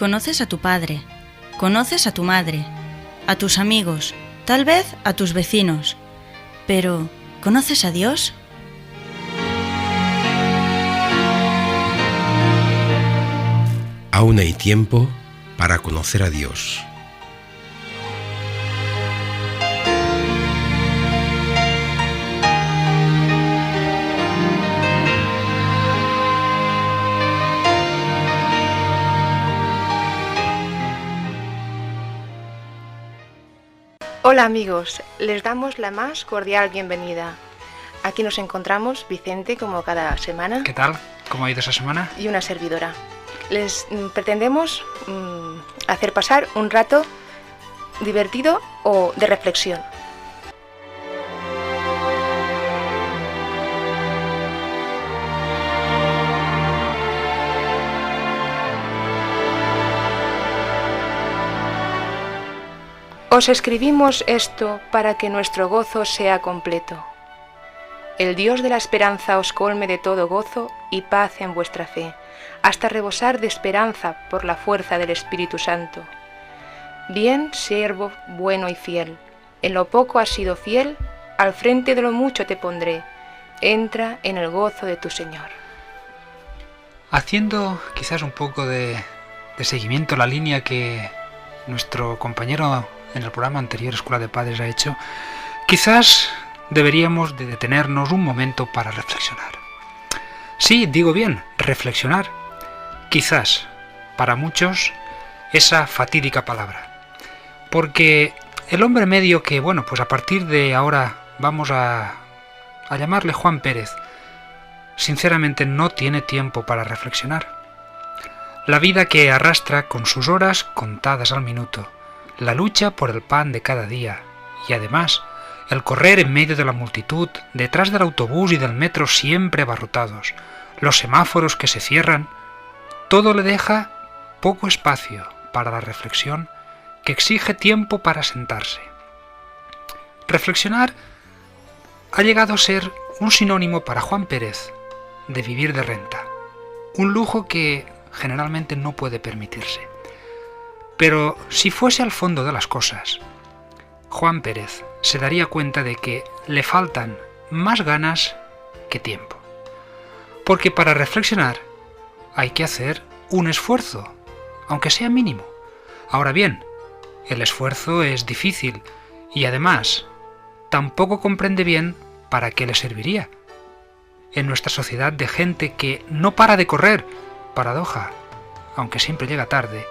Conoces a tu padre, conoces a tu madre, a tus amigos, tal vez a tus vecinos, pero ¿conoces a Dios? Aún hay tiempo para conocer a Dios. Hola amigos, les damos la más cordial bienvenida. Aquí nos encontramos Vicente, como cada semana. ¿Qué tal? ¿Cómo ha ido esa semana? Y una servidora. Les pretendemos hacer pasar un rato divertido o de reflexión. Os escribimos esto para que nuestro gozo sea completo. El Dios de la esperanza os colme de todo gozo y paz en vuestra fe, hasta rebosar de esperanza por la fuerza del Espíritu Santo. Bien, siervo bueno y fiel, en lo poco has sido fiel, al frente de lo mucho te pondré. Entra en el gozo de tu Señor. Haciendo quizás un poco de seguimiento a la línea que nuestro compañero en el programa anterior, Escuela de Padres, ha hecho, quizás deberíamos de detenernos un momento para reflexionar. Sí, digo bien, reflexionar. Quizás, para muchos, esa fatídica palabra. Porque el hombre medio que, pues a partir de ahora vamos a llamarle Juan Pérez, sinceramente no tiene tiempo para reflexionar. La vida que arrastra con sus horas contadas al minuto, la lucha por el pan de cada día y además el correr en medio de la multitud, detrás del autobús y del metro siempre abarrotados, los semáforos que se cierran, todo le deja poco espacio para la reflexión que exige tiempo para sentarse. Reflexionar ha llegado a ser un sinónimo para Juan Pérez de vivir de renta, un lujo que generalmente no puede permitirse. Pero si fuese al fondo de las cosas, Juan Pérez se daría cuenta de que le faltan más ganas que tiempo. Porque para reflexionar hay que hacer un esfuerzo, aunque sea mínimo. Ahora bien, el esfuerzo es difícil y además tampoco comprende bien para qué le serviría. En nuestra sociedad de gente que no para de correr, paradoja, aunque siempre llega tarde,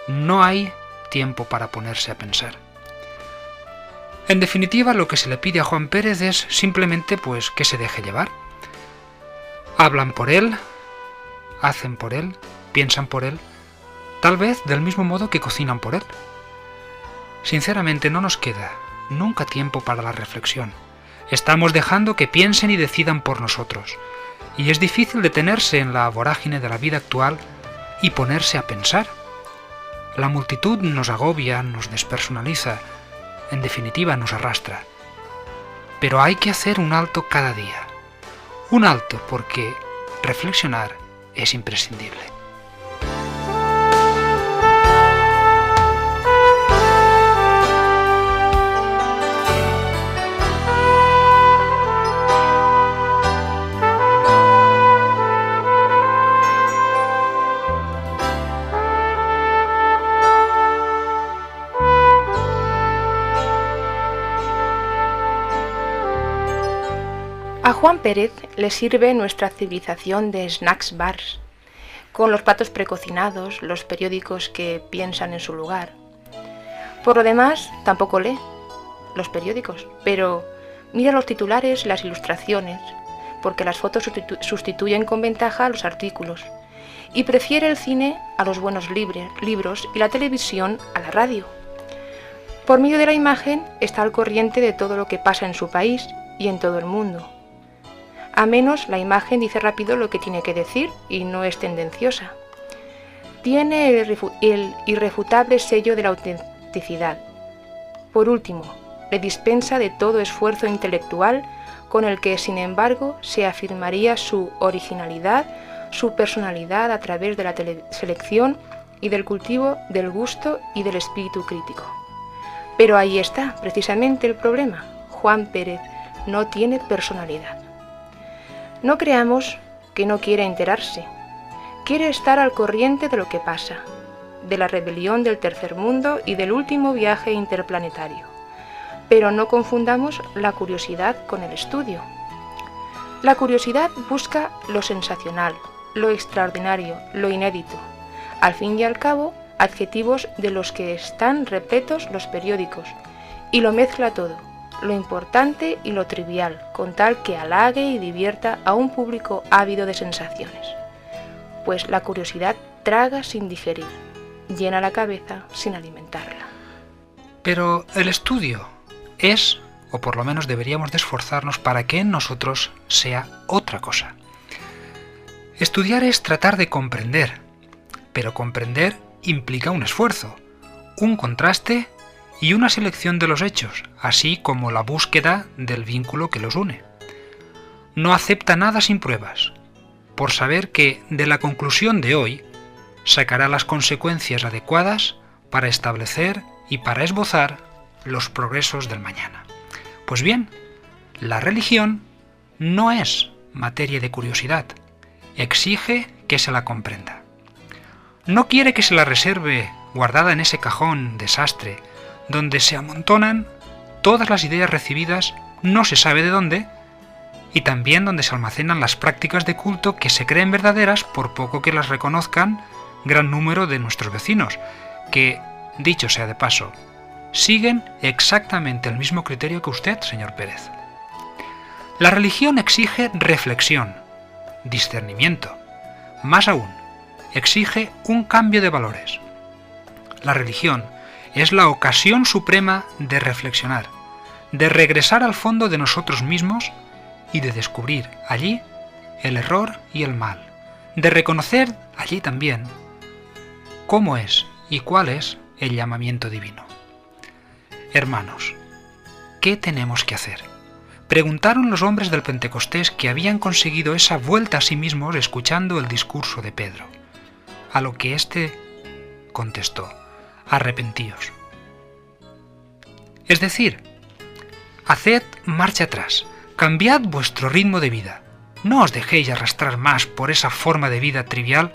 no hay tiempo para ponerse a pensar. En definitiva, lo que se le pide a Juan Pérez es simplemente que se deje llevar. Hablan por él, hacen por él, piensan por él, tal vez del mismo modo que cocinan por él. Sinceramente no nos queda nunca tiempo para la reflexión. Estamos dejando que piensen y decidan por nosotros. Y es difícil detenerse en la vorágine de la vida actual y ponerse a pensar. La multitud nos agobia, nos despersonaliza, en definitiva nos arrastra. Pero hay que hacer un alto cada día. Un alto porque reflexionar es imprescindible. A Juan Pérez le sirve nuestra civilización de snacks bars, con los platos precocinados, los periódicos que piensan en su lugar. Por lo demás, tampoco lee los periódicos, pero mira los titulares, las ilustraciones, porque las fotos sustituyen con ventaja a los artículos, y prefiere el cine a los buenos libros y la televisión a la radio. Por medio de la imagen está al corriente de todo lo que pasa en su país y en todo el mundo. A menos la imagen dice rápido lo que tiene que decir y no es tendenciosa. Tiene el irrefutable sello de la autenticidad. Por último, le dispensa de todo esfuerzo intelectual con el que, sin embargo, se afirmaría su originalidad, su personalidad a través de la selección y del cultivo del gusto y del espíritu crítico. Pero ahí está precisamente el problema. Juan Pérez no tiene personalidad. No creamos que no quiere enterarse. Quiere estar al corriente de lo que pasa, de la rebelión del tercer mundo y del último viaje interplanetario. Pero no confundamos la curiosidad con el estudio. La curiosidad busca lo sensacional, lo extraordinario, lo inédito. Al fin y al cabo, adjetivos de los que están repletos los periódicos, y lo mezcla todo, lo importante y lo trivial, con tal que halague y divierta a un público ávido de sensaciones. Pues la curiosidad traga sin digerir, llena la cabeza sin alimentarla. Pero el estudio es, o por lo menos deberíamos de esforzarnos para que en nosotros sea otra cosa. Estudiar es tratar de comprender, pero comprender implica un esfuerzo, un contraste y una selección de los hechos, así como la búsqueda del vínculo que los une. No acepta nada sin pruebas, por saber que de la conclusión de hoy sacará las consecuencias adecuadas para establecer y para esbozar los progresos del mañana. Pues bien, la religión no es materia de curiosidad, exige que se la comprenda. No quiere que se la reserve guardada en ese cajón desastre, donde se amontonan todas las ideas recibidas no se sabe de dónde, y también donde se almacenan las prácticas de culto que se creen verdaderas por poco que las reconozcan gran número de nuestros vecinos, que, dicho sea de paso, siguen exactamente el mismo criterio que usted, señor Pérez. La religión exige reflexión, discernimiento, más aún, exige un cambio de valores. La religión es la ocasión suprema de reflexionar, de regresar al fondo de nosotros mismos y de descubrir allí el error y el mal, de reconocer allí también cómo es y cuál es el llamamiento divino. Hermanos, ¿qué tenemos que hacer? Preguntaron los hombres del Pentecostés que habían conseguido esa vuelta a sí mismos escuchando el discurso de Pedro, a lo que éste contestó: arrepentíos. Es decir, haced marcha atrás, cambiad vuestro ritmo de vida, no os dejéis arrastrar más por esa forma de vida trivial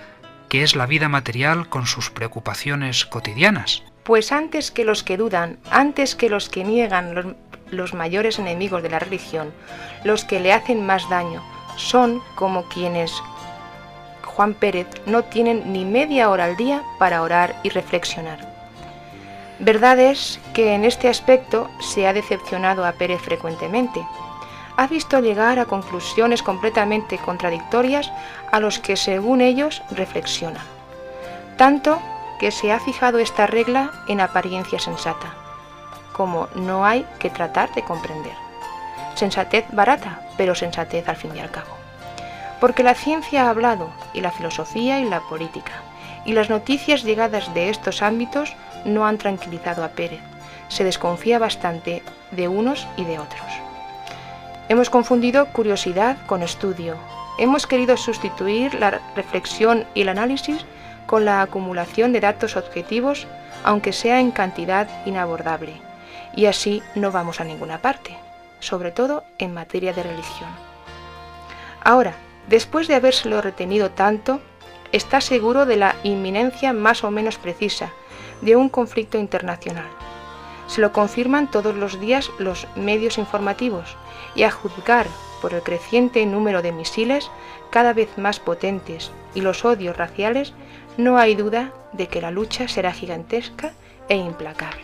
que es la vida material con sus preocupaciones cotidianas. Pues antes que los que dudan, antes que los que niegan los mayores enemigos de la religión, los que le hacen más daño, son como quienes, Juan Pérez, no tienen ni media hora al día para orar y reflexionar. Verdad es que en este aspecto se ha decepcionado a Pérez frecuentemente. Ha visto llegar a conclusiones completamente contradictorias a los que, según ellos, reflexionan. Tanto que se ha fijado esta regla en apariencia sensata, como no hay que tratar de comprender. Sensatez barata, pero sensatez al fin y al cabo. Porque la ciencia ha hablado, y la filosofía y la política, y las noticias llegadas de estos ámbitos no han tranquilizado a Pérez. Se desconfía bastante de unos y de otros. Hemos confundido curiosidad con estudio. Hemos querido sustituir la reflexión y el análisis con la acumulación de datos objetivos, aunque sea en cantidad inabordable. Y así no vamos a ninguna parte, sobre todo en materia de religión. Ahora, después de habérselo retenido tanto, está seguro de la inminencia más o menos precisa de un conflicto internacional. Se lo confirman todos los días los medios informativos, y a juzgar por el creciente número de misiles cada vez más potentes y los odios raciales, no hay duda de que la lucha será gigantesca e implacable.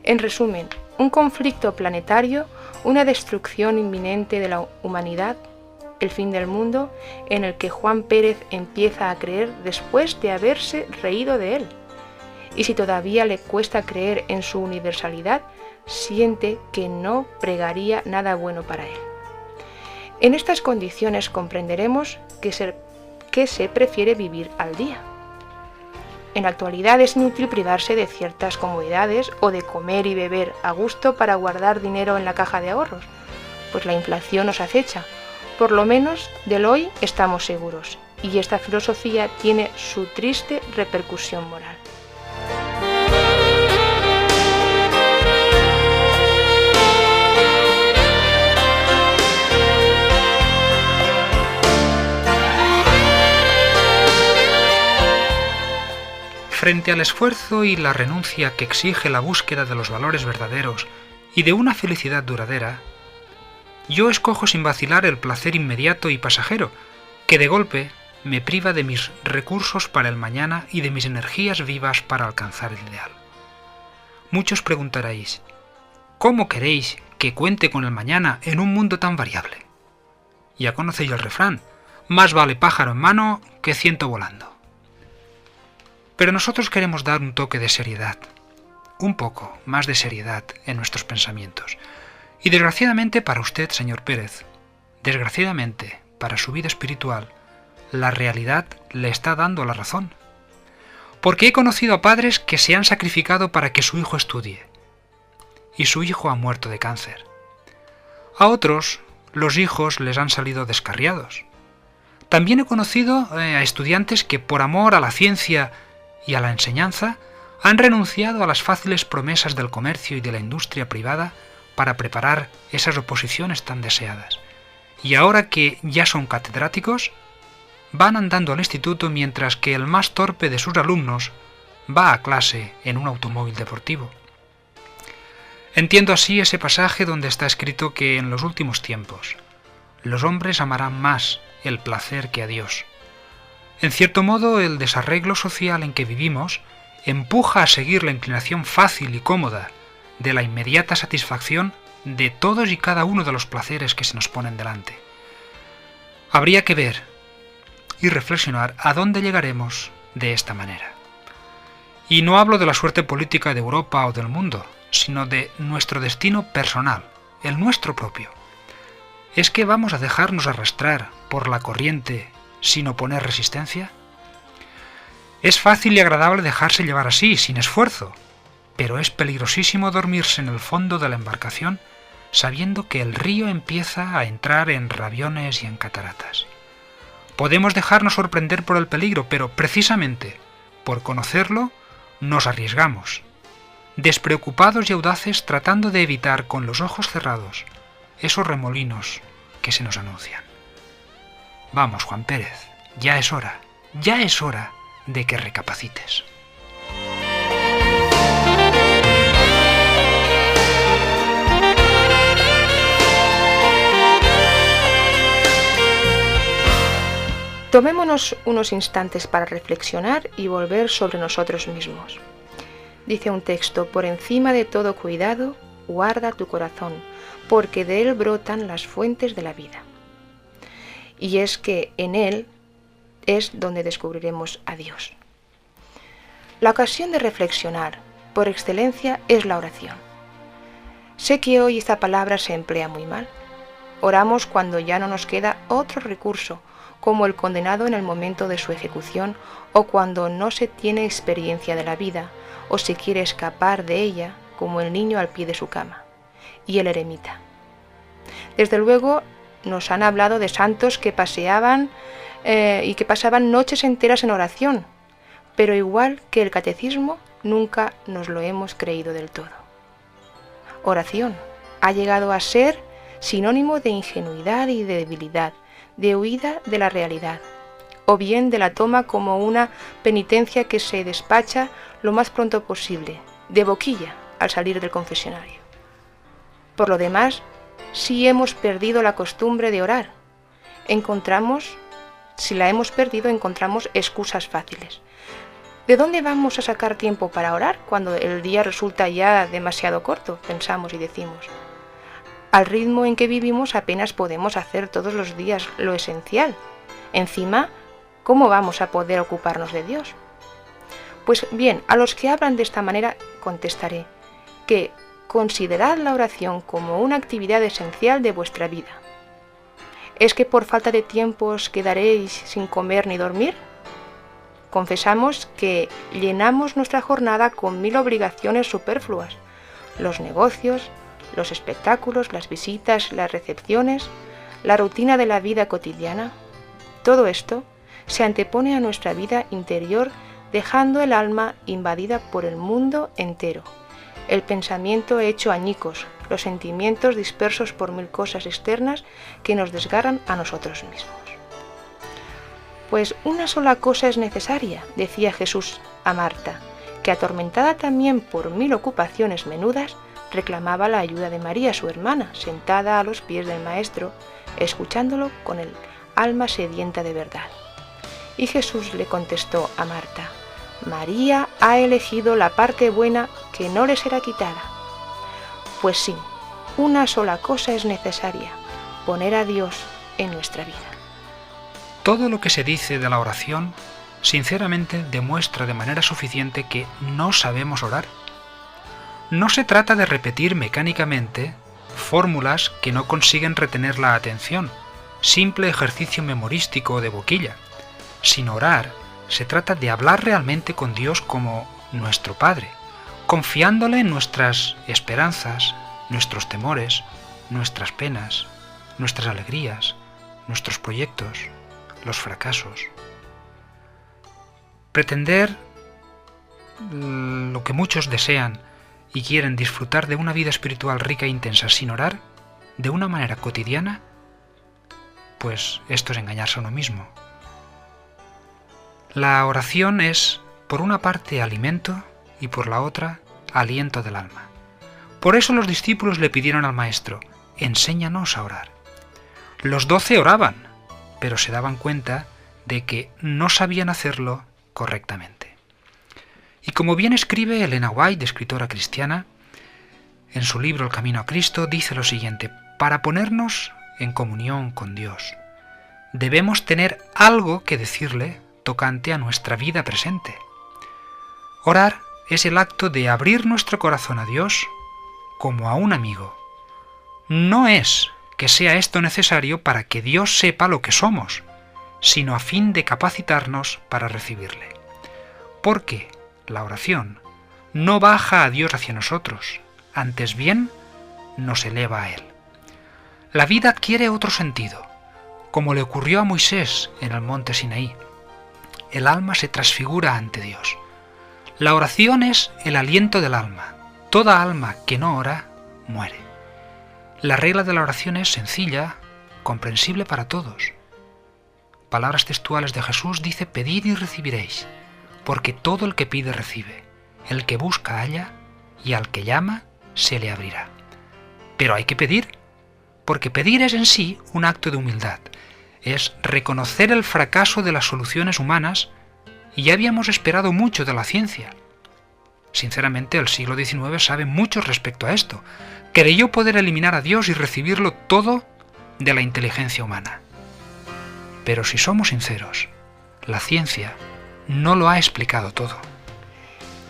En resumen, un conflicto planetario, una destrucción inminente de la humanidad, el fin del mundo, en el que Juan Pérez empieza a creer después de haberse reído de él. Y si todavía le cuesta creer en su universalidad, siente que no pregaría nada bueno para él. En estas condiciones comprenderemos que se prefiere vivir al día. En la actualidad es inútil privarse de ciertas comodidades o de comer y beber a gusto para guardar dinero en la caja de ahorros, pues la inflación nos acecha. Por lo menos del hoy estamos seguros, y esta filosofía tiene su triste repercusión moral. Frente al esfuerzo y la renuncia que exige la búsqueda de los valores verdaderos y de una felicidad duradera, yo escojo sin vacilar el placer inmediato y pasajero, que de golpe me priva de mis recursos para el mañana y de mis energías vivas para alcanzar el ideal. Muchos preguntaréis, ¿cómo queréis que cuente con el mañana en un mundo tan variable? Ya conocéis el refrán, más vale pájaro en mano que ciento volando. Pero nosotros queremos dar un toque de seriedad, un poco más de seriedad en nuestros pensamientos. Y desgraciadamente para usted, señor Pérez, desgraciadamente para su vida espiritual, la realidad le está dando la razón. Porque he conocido a padres que se han sacrificado para que su hijo estudie, y su hijo ha muerto de cáncer. A otros, los hijos les han salido descarriados. También he conocido a estudiantes que por amor a la ciencia y a la enseñanza han renunciado a las fáciles promesas del comercio y de la industria privada para preparar esas oposiciones tan deseadas. Y ahora que ya son catedráticos, van andando al instituto mientras que el más torpe de sus alumnos va a clase en un automóvil deportivo. Entiendo así ese pasaje donde está escrito que en los últimos tiempos los hombres amarán más el placer que a Dios. En cierto modo, el desarreglo social en que vivimos empuja a seguir la inclinación fácil y cómoda de la inmediata satisfacción de todos y cada uno de los placeres que se nos ponen delante. Habría que ver y reflexionar a dónde llegaremos de esta manera. Y no hablo de la suerte política de Europa o del mundo, sino de nuestro destino personal, el nuestro propio. ¿Es que vamos a dejarnos arrastrar por la corriente sin oponer resistencia? Es fácil y agradable dejarse llevar así, sin esfuerzo, pero es peligrosísimo dormirse en el fondo de la embarcación sabiendo que el río empieza a entrar en raviones y en cataratas. Podemos dejarnos sorprender por el peligro, pero precisamente por conocerlo nos arriesgamos, despreocupados y audaces tratando de evitar con los ojos cerrados esos remolinos que se nos anuncian. Vamos, Juan Pérez, ya es hora de que recapacites. Tomémonos unos instantes para reflexionar y volver sobre nosotros mismos. Dice un texto, por encima de todo cuidado, guarda tu corazón, porque de él brotan las fuentes de la vida. Y es que en él es donde descubriremos a Dios. La ocasión de reflexionar, por excelencia, es la oración. Sé que hoy esta palabra se emplea muy mal. Oramos cuando ya no nos queda otro recurso, como el condenado en el momento de su ejecución, o cuando no se tiene experiencia de la vida, o se quiere escapar de ella, como el niño al pie de su cama, y el eremita. Desde luego, nos han hablado de santos que paseaban y que pasaban noches enteras en oración, pero igual que el catecismo, nunca nos lo hemos creído del todo. Oración ha llegado a ser sinónimo de ingenuidad y de debilidad, de huida de la realidad, o bien de la toma como una penitencia que se despacha lo más pronto posible, de boquilla, al salir del confesionario. Por lo demás, si hemos perdido la costumbre de orar, si la hemos perdido, encontramos excusas fáciles. ¿De dónde vamos a sacar tiempo para orar cuando el día resulta ya demasiado corto?, pensamos y decimos. Al ritmo en que vivimos apenas podemos hacer todos los días lo esencial. Encima, ¿cómo vamos a poder ocuparnos de Dios? Pues bien, a los que hablan de esta manera contestaré que considerad la oración como una actividad esencial de vuestra vida. ¿Es que por falta de tiempo os quedaréis sin comer ni dormir? Confesamos que llenamos nuestra jornada con 1000 obligaciones superfluas, los negocios, los espectáculos, las visitas, las recepciones, la rutina de la vida cotidiana. Todo esto se antepone a nuestra vida interior, dejando el alma invadida por el mundo entero, el pensamiento hecho añicos, los sentimientos dispersos por mil cosas externas que nos desgarran a nosotros mismos. Pues una sola cosa es necesaria, decía Jesús a Marta, que atormentada también por 1000 ocupaciones menudas, reclamaba la ayuda de María, su hermana, sentada a los pies del Maestro, escuchándolo con el alma sedienta de verdad. Y Jesús le contestó a Marta: María ha elegido la parte buena que no le será quitada. Pues sí, una sola cosa es necesaria: poner a Dios en nuestra vida. Todo lo que se dice de la oración, sinceramente, demuestra de manera suficiente que no sabemos orar. No se trata de repetir mecánicamente fórmulas que no consiguen retener la atención, simple ejercicio memorístico o de boquilla. Sin orar, se trata de hablar realmente con Dios como nuestro Padre, confiándole en nuestras esperanzas, nuestros temores, nuestras penas, nuestras alegrías, nuestros proyectos, los fracasos. Pretender lo que muchos desean y quieren, disfrutar de una vida espiritual rica e intensa sin orar, de una manera cotidiana, pues esto es engañarse a uno mismo. La oración es, por una parte, alimento y por la otra, aliento del alma. Por eso los discípulos le pidieron al Maestro: enséñanos a orar. Los 12 oraban, pero se daban cuenta de que no sabían hacerlo correctamente. Y como bien escribe Elena White, escritora cristiana, en su libro El Camino a Cristo, dice lo siguiente: para ponernos en comunión con Dios, debemos tener algo que decirle tocante a nuestra vida presente. Orar es el acto de abrir nuestro corazón a Dios como a un amigo. No es que sea esto necesario para que Dios sepa lo que somos, sino a fin de capacitarnos para recibirle. Porque la oración no baja a Dios hacia nosotros, antes bien nos eleva a Él. La vida adquiere otro sentido, como le ocurrió a Moisés en el monte Sinaí. El alma se transfigura ante Dios. La oración es el aliento del alma. Toda alma que no ora, muere. La regla de la oración es sencilla, comprensible para todos. Palabras textuales de Jesús dice: pedid y recibiréis, porque todo el que pide recibe, el que busca halla, y al que llama se le abrirá. Pero hay que pedir, porque pedir es en sí un acto de humildad. Es reconocer el fracaso de las soluciones humanas, y ya habíamos esperado mucho de la ciencia. Sinceramente, el siglo XIX sabe mucho respecto a esto. Creyó poder eliminar a Dios y recibirlo todo de la inteligencia humana. Pero si somos sinceros, la ciencia no lo ha explicado todo.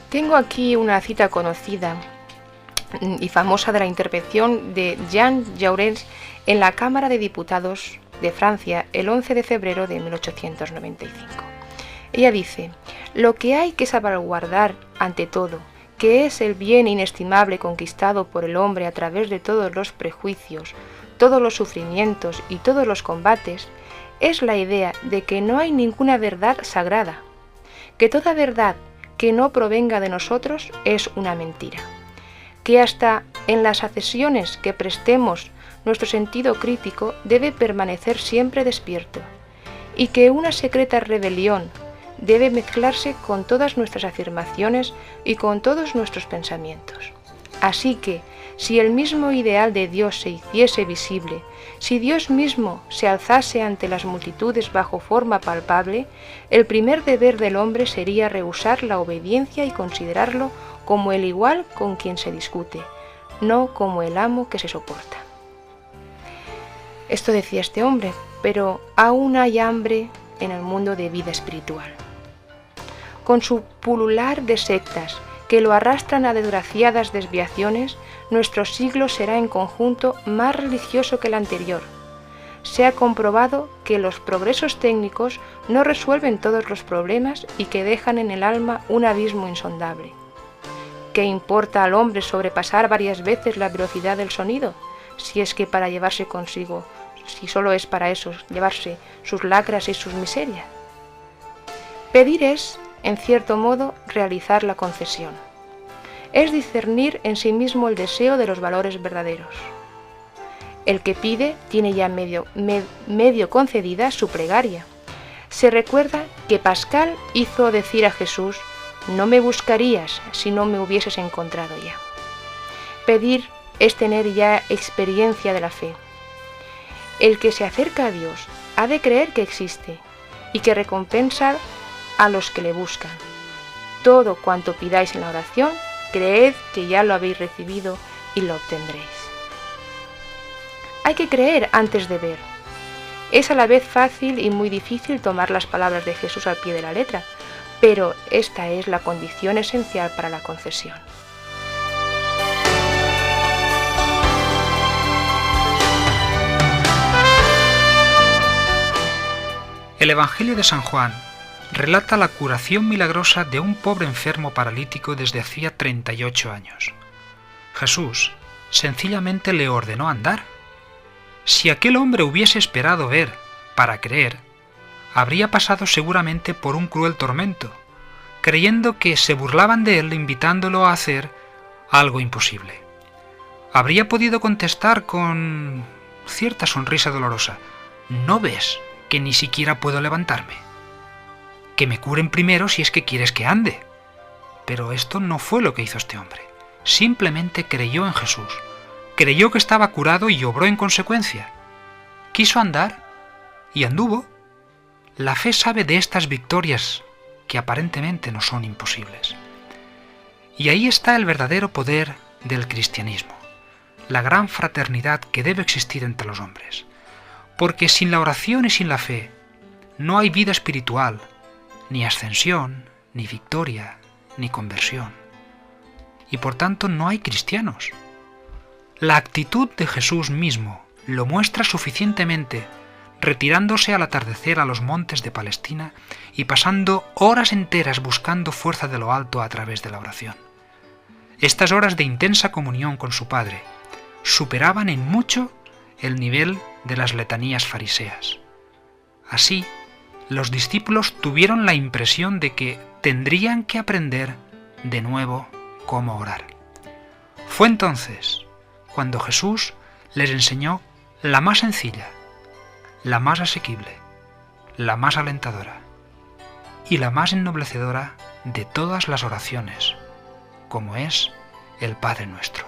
Tengo aquí una cita conocida y famosa de la intervención de Jean Jaurès en la Cámara de Diputados de Francia el 11 de febrero de 1895. Ella dice: lo que hay que salvaguardar ante todo, que es el bien inestimable conquistado por el hombre a través de todos los prejuicios, todos los sufrimientos y todos los combates, es la idea de que no hay ninguna verdad sagrada, que toda verdad que no provenga de nosotros es una mentira, que hasta en las accesiones que prestemos nuestro sentido crítico debe permanecer siempre despierto, y que una secreta rebelión debe mezclarse con todas nuestras afirmaciones y con todos nuestros pensamientos. Así que, si el mismo ideal de Dios se hiciese visible, si Dios mismo se alzase ante las multitudes bajo forma palpable, el primer deber del hombre sería rehusar la obediencia y considerarlo como el igual con quien se discute, no como el amo que se soporta. Esto decía este hombre, pero aún hay hambre en el mundo de vida espiritual. Con su pulular de sectas que lo arrastran a desgraciadas desviaciones, nuestro siglo será en conjunto más religioso que el anterior. Se ha comprobado que los progresos técnicos no resuelven todos los problemas y que dejan en el alma un abismo insondable. ¿Qué importa al hombre sobrepasar varias veces la velocidad del sonido, si es que para llevarse consigo, si solo es para eso, llevarse sus lacras y sus miserias? Pedir es, en cierto modo, realizar la concesión. Es discernir en sí mismo el deseo de los valores verdaderos. El que pide tiene ya medio concedida su plegaria. Se recuerda que Pascal hizo decir a Jesús: no me buscarías si no me hubieses encontrado ya. Pedir es tener ya experiencia de la fe. El que se acerca a Dios ha de creer que existe y que recompensa a los que le buscan. Todo cuanto pidáis en la oración, creed que ya lo habéis recibido y lo obtendréis. Hay que creer antes de ver. Es a la vez fácil y muy difícil tomar las palabras de Jesús al pie de la letra, pero esta es la condición esencial para la concesión. El Evangelio de San Juan relata la curación milagrosa de un pobre enfermo paralítico desde hacía 38 años. Jesús sencillamente le ordenó andar. Si aquel hombre hubiese esperado ver para creer, habría pasado seguramente por un cruel tormento, creyendo que se burlaban de él invitándolo a hacer algo imposible. Habría podido contestar con cierta sonrisa dolorosa: ¿no ves que ni siquiera puedo levantarme? Que me curen primero si es que quieres que ande. Pero esto no fue lo que hizo este hombre. Simplemente creyó en Jesús. Creyó que estaba curado y obró en consecuencia. Quiso andar y anduvo. La fe sabe de estas victorias que aparentemente no son imposibles. Y ahí está el verdadero poder del cristianismo, la gran fraternidad que debe existir entre los hombres. Porque sin la oración y sin la fe no hay vida espiritual, ni ascensión, ni victoria, ni conversión. Y por tanto no hay cristianos. La actitud de Jesús mismo lo muestra suficientemente, retirándose al atardecer a los montes de Palestina y pasando horas enteras buscando fuerza de lo alto a través de la oración. Estas horas de intensa comunión con su Padre superaban en mucho el nivel de las letanías fariseas. Así, los discípulos tuvieron la impresión de que tendrían que aprender de nuevo cómo orar. Fue entonces cuando Jesús les enseñó la más sencilla, la más asequible, la más alentadora y la más ennoblecedora de todas las oraciones, como es el Padre Nuestro.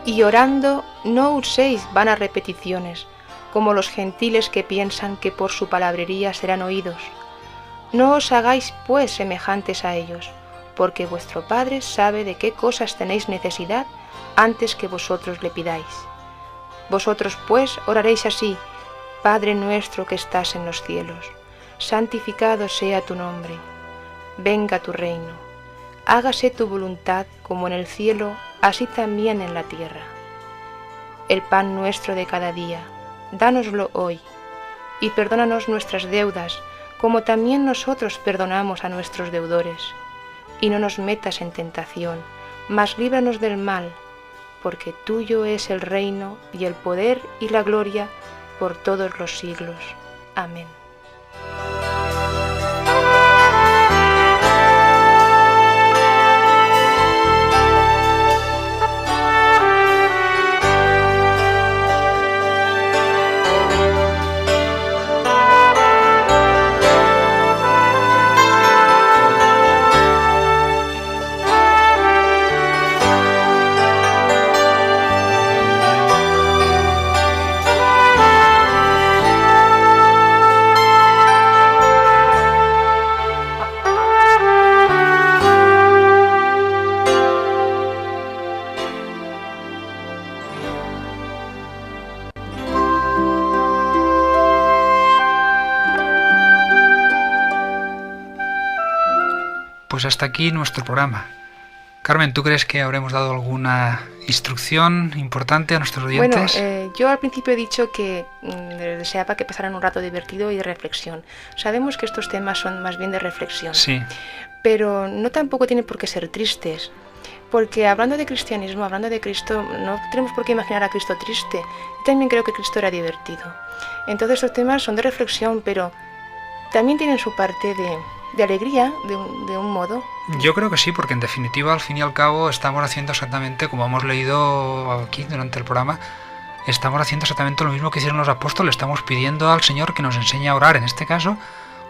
Y orando, no uséis vanas repeticiones, como los gentiles que piensan que por su palabrería serán oídos. No os hagáis pues semejantes a ellos, porque vuestro Padre sabe de qué cosas tenéis necesidad antes que vosotros le pidáis. Vosotros pues oraréis así: Padre nuestro que estás en los cielos, santificado sea tu nombre. Venga tu reino. Hágase tu voluntad como en el cielo, así también en la tierra. El pan nuestro de cada día, dánoslo hoy, y perdónanos nuestras deudas, como también nosotros perdonamos a nuestros deudores. Y no nos metas en tentación, mas líbranos del mal, porque tuyo es el reino y el poder y la gloria por todos los siglos. Amén. pues hasta aquí nuestro programa. Carmen, ¿tú crees que habremos dado alguna instrucción importante a nuestros oyentes? Bueno, yo al principio he dicho que deseaba que pasaran un rato divertido y de reflexión. Sabemos que estos temas son más bien de reflexión. Sí. Pero no tampoco tienen por qué ser tristes. Porque hablando de cristianismo, hablando de Cristo, no tenemos por qué imaginar a Cristo triste. Yo también creo que Cristo era divertido. Entonces estos temas son de reflexión, pero también tienen su parte de alegría, de un modo. Yo creo que sí, porque en definitiva, al fin y al cabo, estamos haciendo exactamente, como hemos leído aquí durante el programa, estamos haciendo exactamente lo mismo que hicieron los apóstoles. Estamos pidiendo al Señor que nos enseñe a orar, en este caso,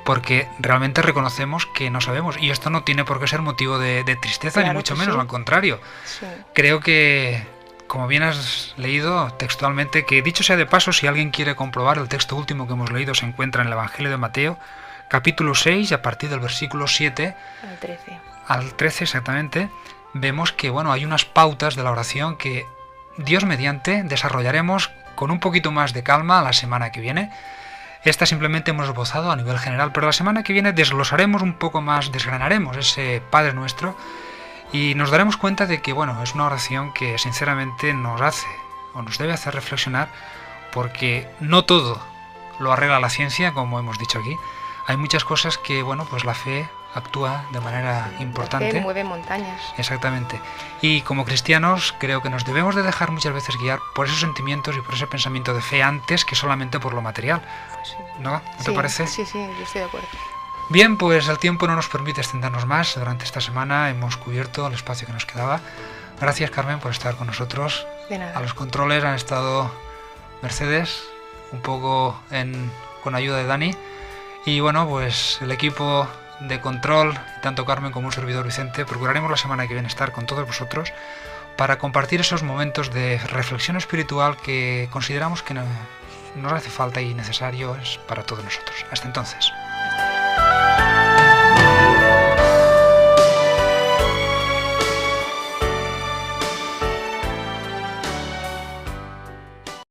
porque realmente reconocemos que no sabemos. Y esto no tiene por qué ser motivo de tristeza, claro, ni mucho menos, sí. Al contrario. Sí. Creo que, como bien has leído textualmente, que dicho sea de paso, si alguien quiere comprobar, el texto último que hemos leído se encuentra en el Evangelio de Mateo, capítulo 6, y a partir del versículo 7 al 13 exactamente, vemos que hay unas pautas de la oración que Dios mediante desarrollaremos con un poquito más de calma la semana que viene. Esta simplemente hemos esbozado a nivel general, pero la semana que viene desglosaremos un poco más, desgranaremos ese Padre Nuestro y nos daremos cuenta de que es una oración que sinceramente nos hace o nos debe hacer reflexionar, porque no todo lo arregla la ciencia, como hemos dicho aquí. Hay muchas cosas que, pues la fe actúa de manera importante. La fe mueve montañas. Exactamente. Y como cristianos creo que nos debemos de dejar muchas veces guiar por esos sentimientos y por ese pensamiento de fe antes que solamente por lo material. Pues sí. ¿No te parece? Sí, yo estoy de acuerdo. Bien, pues el tiempo no nos permite extendernos más. Durante esta semana hemos cubierto el espacio que nos quedaba. Gracias, Carmen, por estar con nosotros. De nada. A los controles han estado Mercedes, un poco con ayuda de Dani. Y pues el equipo de control, tanto Carmen como un servidor Vicente, procuraremos la semana que viene estar con todos vosotros para compartir esos momentos de reflexión espiritual que consideramos que nos hace falta y necesario para todos nosotros. Hasta entonces.